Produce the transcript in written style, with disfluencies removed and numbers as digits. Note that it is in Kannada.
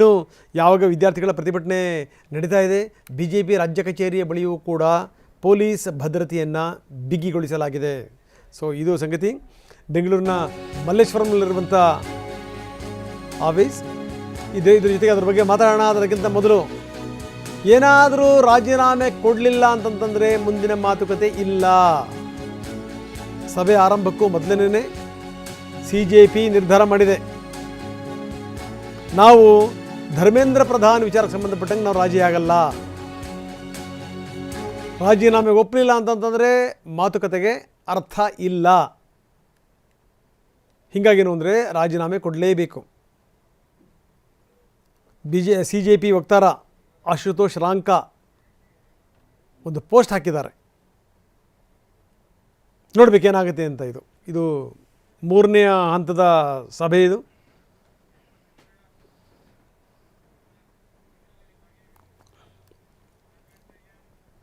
ಇನ್ನು ಯಾವಾಗ ವಿದ್ಯಾರ್ಥಿಗಳ ಪ್ರತಿಭಟನೆ ನಡೀತಾ ಇದೆ, BJP ರಾಜ್ಯ ಕಚೇರಿಯ ಬಳಿಯೂ ಕೂಡ ಪೊಲೀಸ್ ಭದ್ರತೆಯನ್ನು ಬಿಗಿಗೊಳಿಸಲಾಗಿದೆ. ಸೊ ಇದು ಸಂಗತಿ. ಬೆಂಗಳೂರಿನ ಮಲ್ಲೇಶ್ವರಂನಲ್ಲಿರುವಂಥ ಆಫೀಸ್ ಇದ್ರ ಜೊತೆಗೆ ಅದ್ರ ಬಗ್ಗೆ ಮಾತಾಡೋಣ. ಅದಕ್ಕಿಂತ ಮೊದಲು ಏನಾದರೂ ರಾಜೀನಾಮೆ ಕೊಡಲಿಲ್ಲ ಅಂತಂತಂದರೆ ಮುಂದಿನ ಮಾತುಕತೆ ಇಲ್ಲ. ಸಭೆ ಆರಂಭಕ್ಕೂ ಮೊದಲನೇ CJP ನಿರ್ಧಾರ ಮಾಡಿದೆ, ನಾವು ಧರ್ಮೇಂದ್ರ ಪ್ರಧಾನ್ ವಿಚಾರಕ್ಕೆ ಸಂಬಂಧಪಟ್ಟಂಗೆ ನಾವು ರಾಜಿ ಆಗಲ್ಲ. ರಾಜೀನಾಮೆಗೆ ಒಪ್ಪಲಿಲ್ಲ ಅಂತಂತಂದರೆ ಮಾತುಕತೆಗೆ ಅರ್ಥ ಇಲ್ಲ. ಹೀಗಾಗೇನು ಅಂದರೆ ರಾಜೀನಾಮೆ ಕೊಡಲೇಬೇಕು. CJP ವಕ್ತಾರ ಆಶುತೋಷ್ ರಾಂಕಾ ಒಂದು ಪೋಸ್ಟ್ ಹಾಕಿದ್ದಾರೆ. ನೋಡಬೇಕೇನಾಗುತ್ತೆ ಅಂತ. ಇದು 3ನೇ ಹಂತದ ಸಭೆ ಇದು.